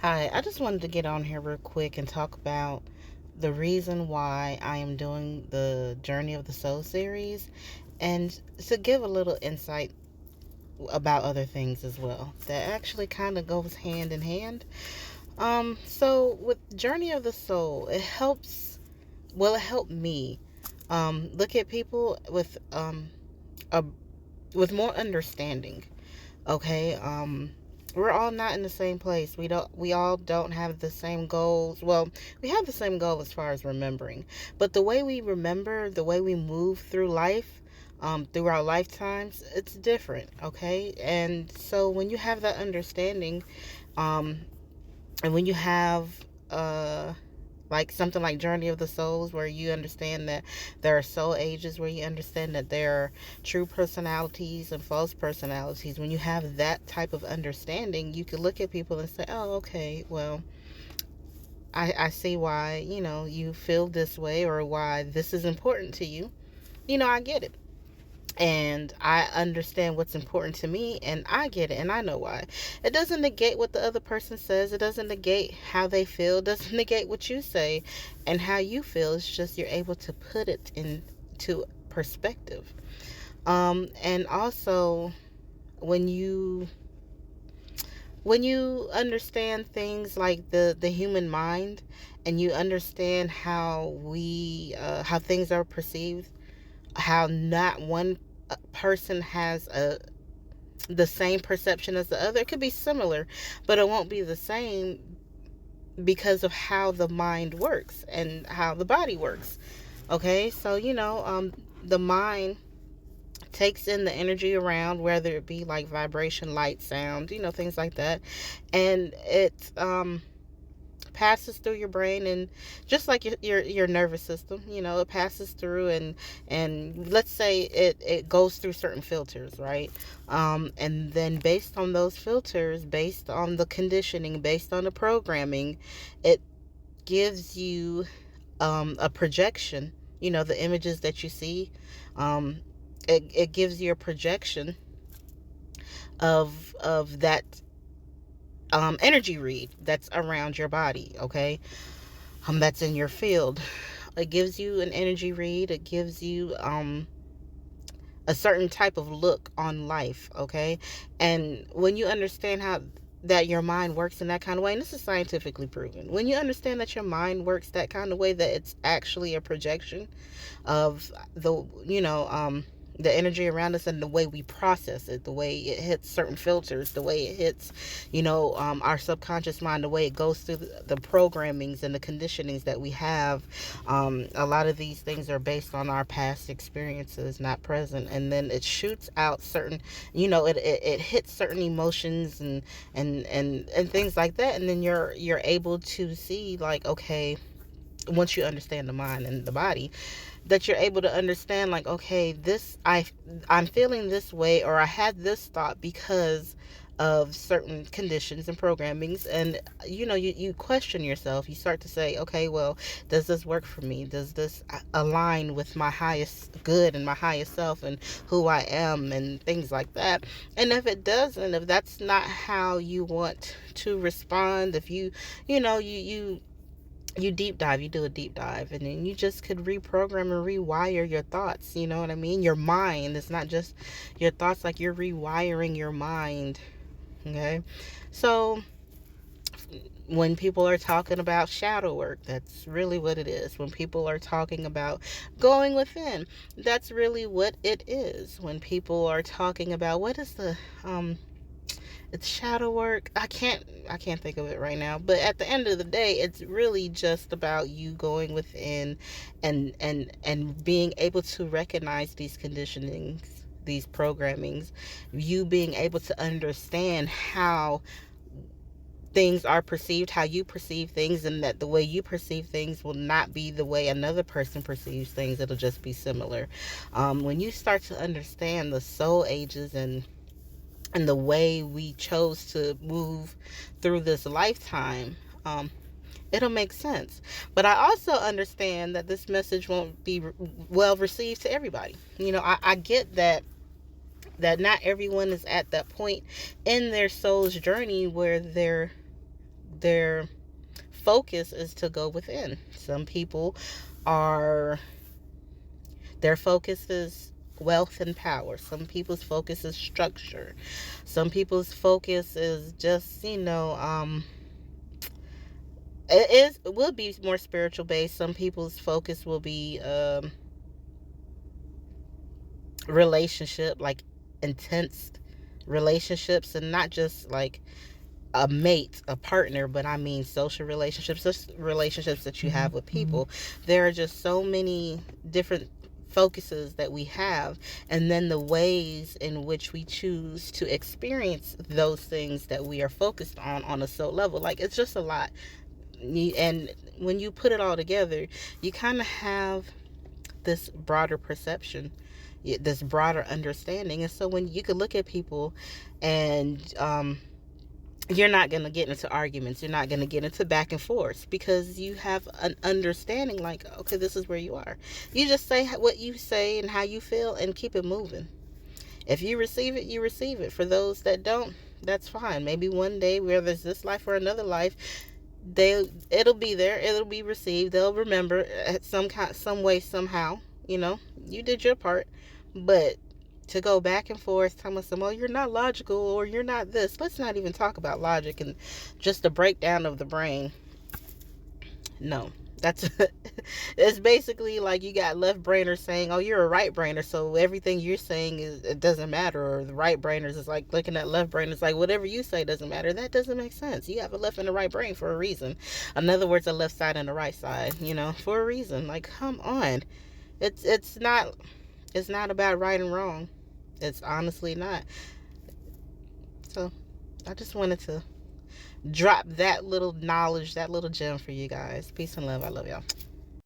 Hi, I just wanted to get on here real quick and talk about the reason why I am doing the Journey of the Soul series and to give a little insight about other things as well that actually kind of goes hand in hand. So with Journey of the Soul, it helped me look at people a with more understanding. Okay. We're all not in the same place. We all don't have the same goals. Well, we have the same goal as far as remembering, but the way we remember, the way we move through life, through our lifetimes, it's different. Okay. And so when you have that understanding, um and when you have like something like Journey of the Souls, where you understand that there are soul ages, where you understand that there are true personalities and false personalities. When you have that type of understanding, you can look at people and say, oh, okay, well, I see why, you feel this way, or why this is important to you. I get it. And I understand what's important to me, and I get it, and I know why. It doesn't negate what the other person says. It doesn't negate how they feel. It doesn't negate what you say and how you feel. It's just you're able to put it into perspective. And also, when you understand things like the human mind, and you understand how things are perceived, how not one person has the same perception as the other. It could be similar, but it won't be the same because of how the mind works and how the body works. Okay, so the mind takes in the energy around, whether it be like vibration, light, sound, things like that, and it passes through your brain, and just like your nervous system, it passes through, and let's say it goes through certain filters, right? And then based on those filters, based on the conditioning, based on the programming, it gives you a projection. The images that you see, um, it gives you a projection of that energy read that's around your body. Okay, that's in your field. It gives you an energy read. It gives you a certain type of look on life. Okay, and when you understand how that your mind works in that kind of way, and this is scientifically proven, when you understand that your mind works that kind of way, that it's actually a projection of the energy around us, and the way we process it, the way it hits certain filters, the way it hits our subconscious mind, the way it goes through the programmings and the conditionings that we have. A lot of these things are based on our past experiences, not present, and then it shoots out certain, it hits certain emotions and things like that, and then you're able to see, like, okay, once you understand the mind and the body, that you're able to understand, like, okay, I'm feeling this way, or I had this thought because of certain conditions and programmings. And you question yourself. You start to say, okay, well, does this work for me? Does this align with my highest good and my highest self and who I am, and things like that? And if it doesn't, if that's not how you want to respond, if you deep dive, you do a deep dive, and then you just could reprogram and rewire your thoughts. You know what I mean? Your mind. It's not just your thoughts, like you're rewiring your mind. Okay, so when people are talking about shadow work, that's really what it is. When people are talking about going within, that's really what it is. When people are talking about, what is the it's shadow work, I can't think of it right now, but at the end of the day, it's really just about you going within, and being able to recognize these conditionings, these programmings, you being able to understand how things are perceived, how you perceive things, and that the way you perceive things will not be the way another person perceives things. It'll just be similar. When you start to understand the soul ages, and the way we chose to move through this lifetime, it'll make sense. But I also understand that this message won't be well received to everybody. I get that not everyone is at that point in their soul's journey where their focus is to go within. Some people are, their focus is wealth and power. Some people's focus is structure. Some people's focus is just, it will be more spiritual based. Some people's focus will be relationship, like intense relationships, and not just like a mate, a partner, but I mean social relationships, just relationships that you have with people. There are just so many different focuses that we have, and then the ways in which we choose to experience those things that we are focused on a soul level. Like, it's just a lot. And when you put it all together, you kind of have this broader perception, this broader understanding. And so when you could look at people and you're not going to get into arguments. You're not going to get into back and forth because you have an understanding like, okay, this is where you are. You just say what you say and how you feel and keep it moving. If you receive it, you receive it. For those that don't, that's fine. Maybe one day, whether it's this life or another life, it'll be there. It'll be received. They'll remember at some way, somehow. You did your part. But to go back and forth telling some, oh, you're not logical or you're not this. Let's not even talk about logic and just the breakdown of the brain. No, that's it's basically like you got left brainers saying, oh, you're a right brainer, so everything you're saying it doesn't matter. Or the right brainers is like looking at left brainers like whatever you say doesn't matter. That doesn't make sense. You have a left and a right brain for a reason. In other words, a left side and a right side, for a reason. Like, come on. It's not about right and wrong. It's honestly not. So I just wanted to drop that little knowledge, that little gem for you guys. Peace and love. I love y'all.